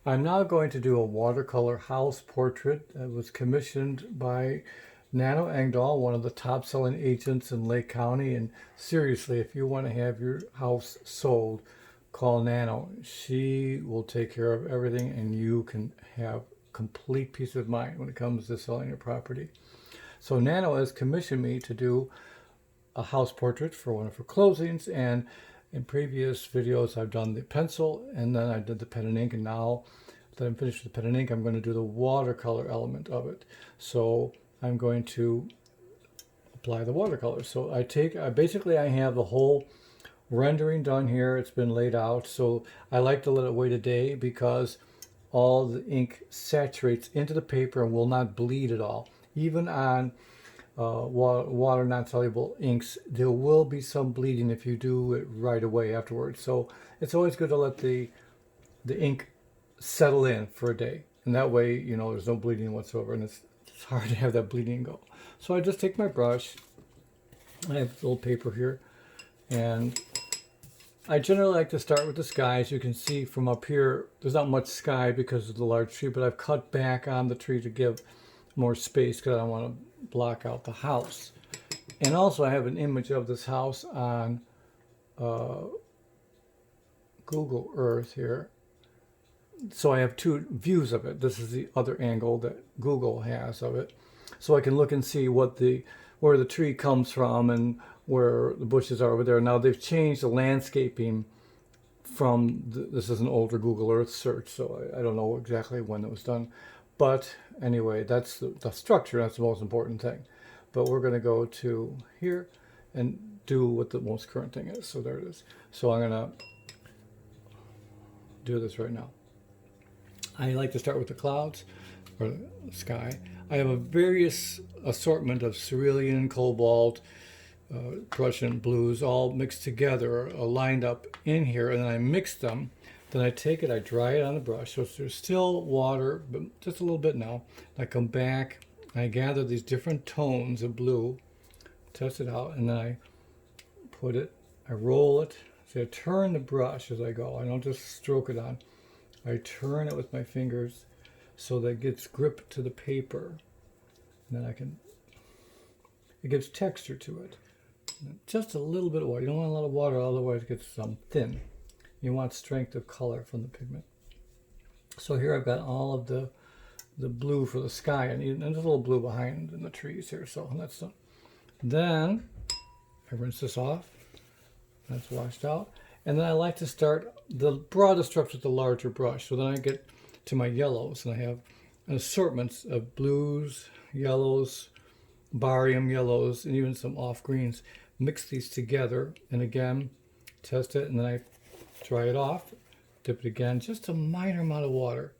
I'm now going to do a watercolor house portrait that was commissioned by Nano Engdahl, one of the top selling agents in Lake County. And seriously, if you want to have your house sold, call Nano. She will take care of everything and you can have complete peace of mind when it comes to selling your property. So Nano has commissioned me to do a house portrait for one of her closings, and in previous videos I've done the pencil and then I did the pen and ink, and now that I'm finished with the pen and ink I'm going to do the watercolor element of it. So I'm going to apply the watercolor. So basically I have the whole rendering done here. It's been laid out, so I like to let it wait a day because all the ink saturates into the paper and will not bleed at all. Even on water non-soluble inks, there will be some bleeding if you do it right away afterwards. So it's always good to let the ink settle in for a day, and that way there's no bleeding whatsoever, and it's hard to have that bleeding go. So I just take my brush, I have a little paper here, and I generally like to start with the sky. As you can see from up here, there's not much sky because of the large tree, but I've cut back on the tree to give more space because I don't want to block out the house. And also I have an image of this house on Google Earth here. So I have two views of it. This is the other angle that Google has of it. So I can look and see where the tree comes from and where the bushes are over there. Now they've changed the landscaping from, this is an older Google Earth search, so I don't know exactly when it was done. But anyway, that's the structure. That's the most important thing. But we're going to go to here and do what the most current thing is. So there it is. So I'm going to do this right now. I like to start with the clouds or the sky. I have a various assortment of cerulean, cobalt, Prussian blues all mixed together, lined up in here, and then I mix them. Then I take it, I dry it on the brush, so there's still water, but just a little bit now. I come back, I gather these different tones of blue, test it out, and then I put it, I roll it. See, I turn the brush as I go. I don't just stroke it on. I turn it with my fingers so that it gets grip to the paper. And then it gives texture to it. Just a little bit of water. You don't want a lot of water, otherwise it gets thin. You want strength of color from the pigment. So here I've got all of the blue for the sky, and there's a little blue behind in the trees here, so that's done. Then I rinse this off. That's washed out. And then I like to start the broadest strokes with the larger brush. So then I get to my yellows, and I have an assortment of blues, yellows, barium yellows, and even some off greens. Mix these together, and again, test it, and then I dry it off, dip it again, just a minor amount of water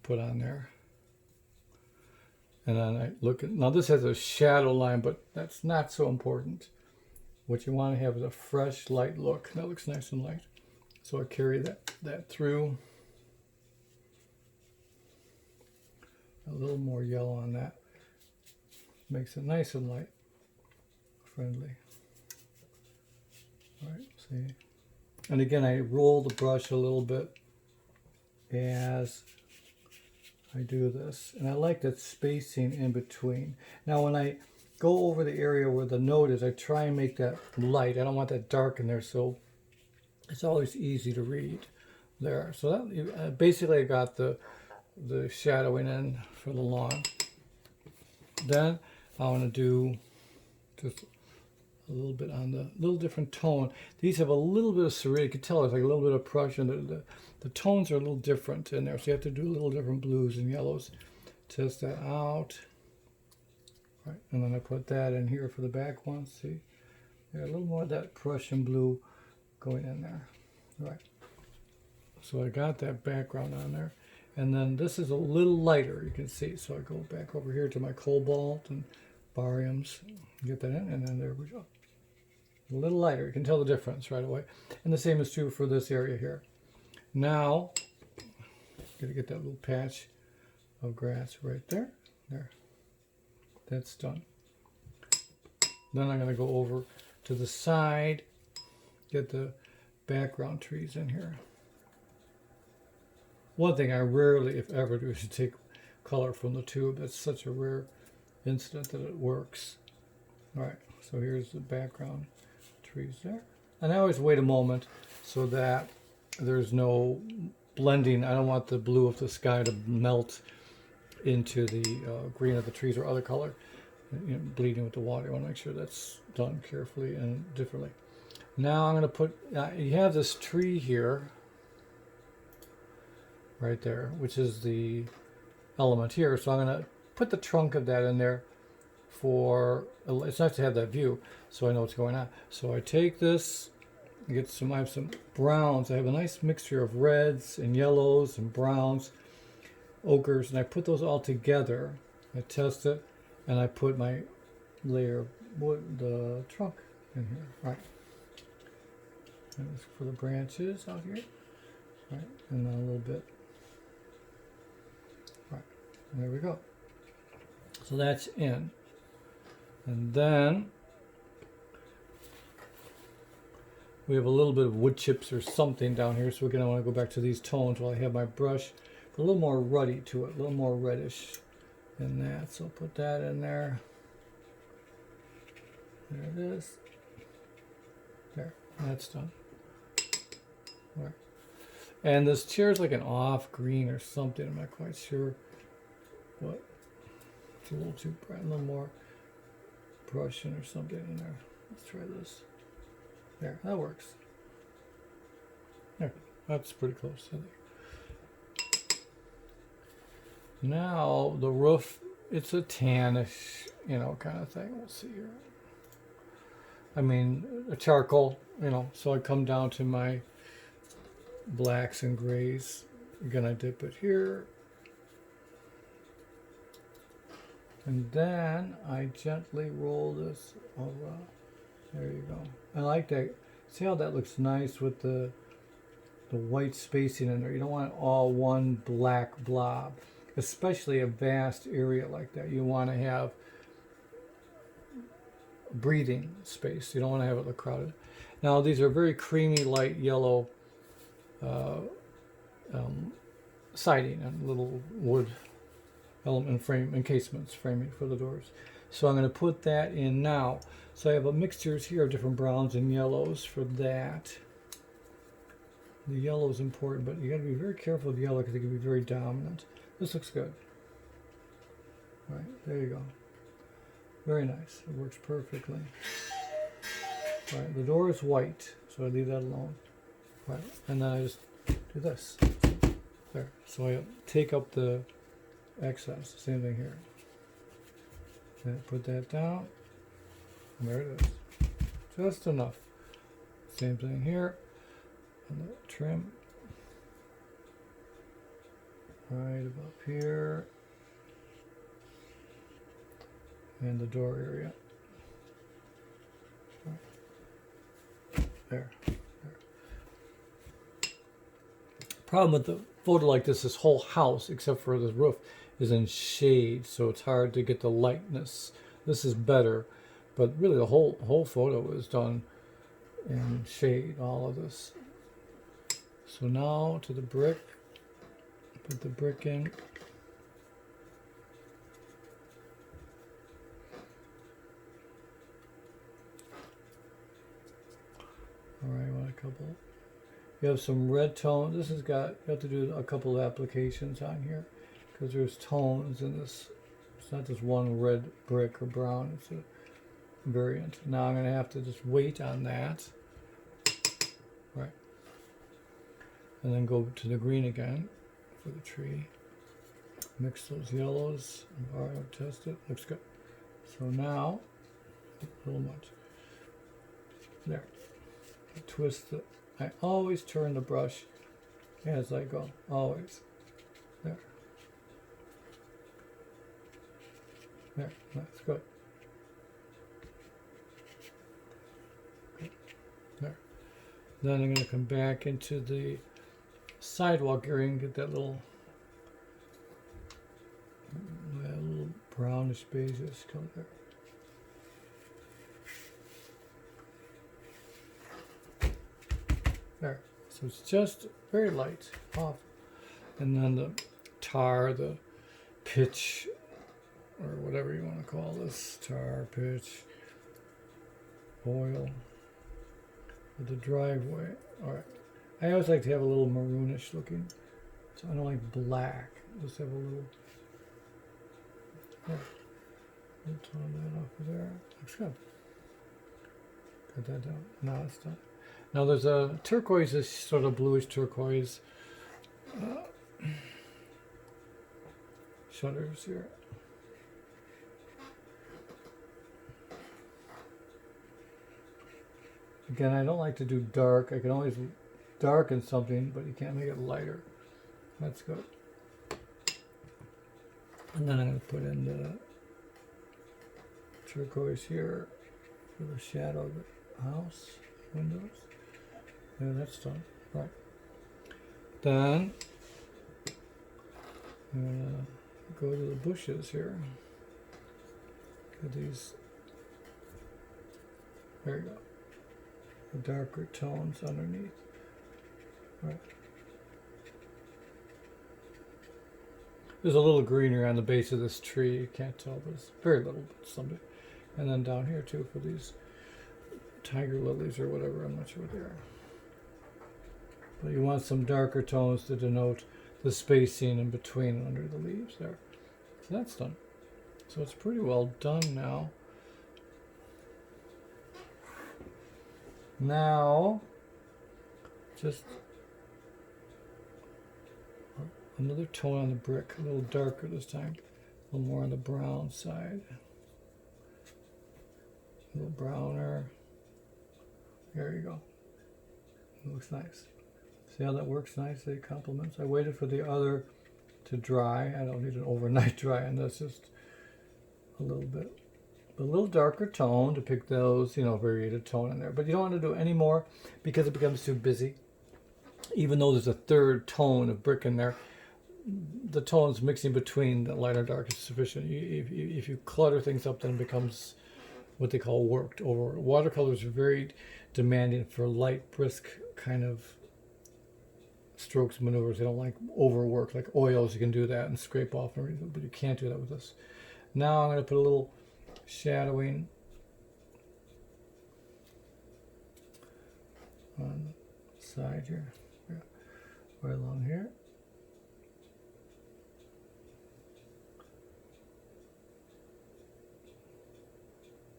put on there. And then I look at, now this has a shadow line, but that's not so important. What you want to have is a fresh, light look. That looks nice and light. So I carry that through. A little more yellow on that. Makes it nice and light, friendly. All right, see. And again, I roll the brush a little bit as I do this. And I like that spacing in between. Now when I go over the area where the note is, I try and make that light. I don't want that dark in there, so it's always easy to read there. So that basically I got the shadowing in for the lawn. Then I want to do just a little bit on the little different tone. These have a little bit of cerulean. You can tell it's like a little bit of Prussian. The tones are a little different in there, so you have to do a little different blues and yellows. Test that out. Right, and then I put that in here for the back one. See, yeah, a little more of that Prussian blue going in there. Right. So I got that background on there, and then this is a little lighter. You can see. So I go back over here to my cobalt and bariums. Get that in, and then there we go. A little lighter. You can tell the difference right away. And the same is true for this area here. Now, gotta get that little patch of grass right there. There. That's done. Then I'm going to go over to the side, get the background trees in here. one thing I rarely, if ever, do is to take color from the tube. That's such a rare incident that it works. All right, so here's the background trees there. And I always wait a moment so that there's no blending. I don't want the blue of the sky to melt into the green of the trees or other color, bleeding with the water. I want to make sure that's done carefully and differently. Now I'm going to put, you have this tree here, right there, which is the element here. So I'm going to put the trunk of that in there for, it's nice to have that view so I know what's going on. So I take this, I have some browns. I have a nice mixture of reds and yellows and browns, ochres, and I put those all together. I test it, and I put my layer of wood, the trunk in here. Right. And this for the branches out here. Right. And then a little bit. Right. And there we go. So that's in. And then we have a little bit of wood chips or something down here, so we're going to want to go back to these tones while I have my brush. A little more ruddy to it, a little more reddish than that. So I'll put that in there. There it is. There, that's done. Right. And this chair is like an off green or something. I'm not quite sure what. It's a little too bright. A little more brushing or something in there. Let's try this. There, that works. There, that's pretty close, I think. Now the roof, it's a tannish, kind of thing. We'll see here. I mean, a charcoal, so I come down to my blacks and grays. Again, I dip it here. And then I gently roll this around. There you go. I like that. See how that looks nice with the white spacing in there. You don't want all one black blob, especially a vast area like that. You want to have breathing space. You don't want to have it look crowded. Now these are very creamy light yellow siding and little wood element frame encasements framing for the doors. So I'm going to put that in now. So I have a mixtures here of different browns and yellows for that. The yellow is important, but you got to be very careful with yellow because it can be very dominant. This looks good. All right, there you go. Very nice. It works perfectly. All right, the door is white, so I leave that alone. All right, and then I just do this. There. So I take up the excess. Same thing here. And put that down. And there it is. Just enough. Same thing here. And the trim. Right about here. And the door area. There. Problem with the photo like this whole house, except for the roof, is in shade, so it's hard to get the lightness. This is better, but really the whole photo is done in shade, all of this. So now to the brick, put the brick in. All right, want a couple. You have some red tone. This has got, you have to do a couple of applications on here because there's tones in this. It's not just one red brick or brown. It's a variant. Now I'm going to have to just wait on that. Right. And then go to the green again for the tree. Mix those yellows. All right, I've tested. Looks good. So now, a little much. There. Twist it. I always turn the brush as I go. Always. There. There. That's good. Good. There. Then I'm going to come back into the sidewalk area and get that little brownish beigeish color there. There. So it's just very light off. And then the tar, the pitch, or whatever you want to call this, tar, pitch, oil, for the driveway. All right. I always like to have a little maroonish looking, so I don't like black. Just have a little. Oh, we'll tone that off of there. Looks good. Cut that down. Now it's done. Now there's a turquoise, this sort of bluish turquoise shutters here. Again, I don't like to do dark. I can always darken something, but you can't make it lighter. That's good. And then I'm going to put in the turquoise here for the shadow of the house windows. Yeah, that's done. Right. Then I'm going to go to the bushes here. Get these. There you go. The darker tones underneath. Right. There's a little greenery on the base of this tree. You can't tell, but it's very little, but someday. And then down here too for these tiger lilies or whatever. I'm not sure what they are. But you want some darker tones to denote the spacing in between and under the leaves there. So that's done. So it's pretty well done now. Now, just another tone on the brick, a little darker this time, a little more on the brown side, a little browner. There you go. It looks nice. See how that works nicely? It complements. I waited for the other to dry. I don't need an overnight dry, and that's just a little bit. A little darker tone to pick those, variated tone in there. But you don't want to do any more because it becomes too busy. Even though there's a third tone of brick in there, the tones mixing between the light and dark is sufficient. If you clutter things up, then it becomes what they call worked over. Watercolors are very demanding for light, brisk kind of strokes, maneuvers. They don't like overwork. Like oils, you can do that and scrape off and everything, but you can't do that with this. Now I'm going to put a little shadowing on the side here, right along here.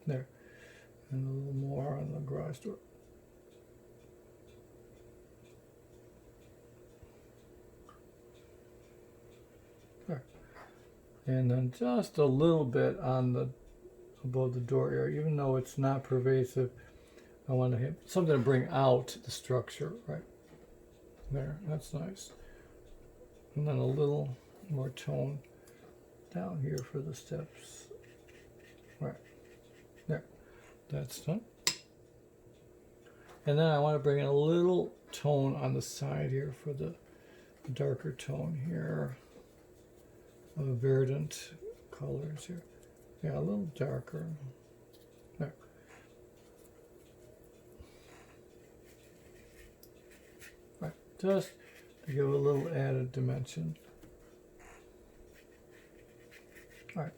There, and a little more on the garage door. There, and then just a little bit on the above the door area, even though it's not pervasive. I want to have something to bring out the structure right there. That's nice. And then a little more tone down here for the steps. Right there. That's done. And then I want to bring in a little tone on the side here for the darker tone here of verdant colors here. Yeah, a little darker. There. Right, just to give a little added dimension. All right.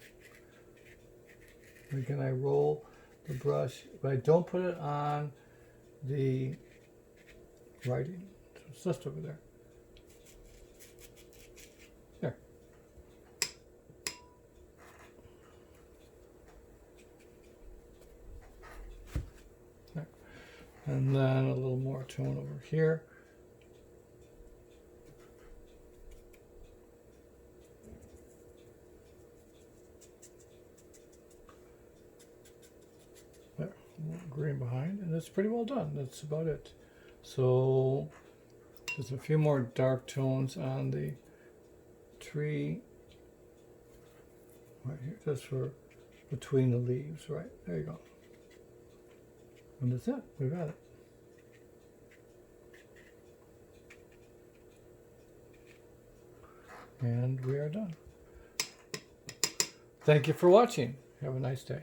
Again, I roll the brush, but I don't put it on the writing. It's just over there. There. There. And then a little more tone over here. There, a little green behind, and it's pretty well done. That's about it. So there's a few more dark tones on the tree right here, just for between the leaves. Right there you go. And that's it. We got it. And we are done. Thank you for watching. Have a nice day.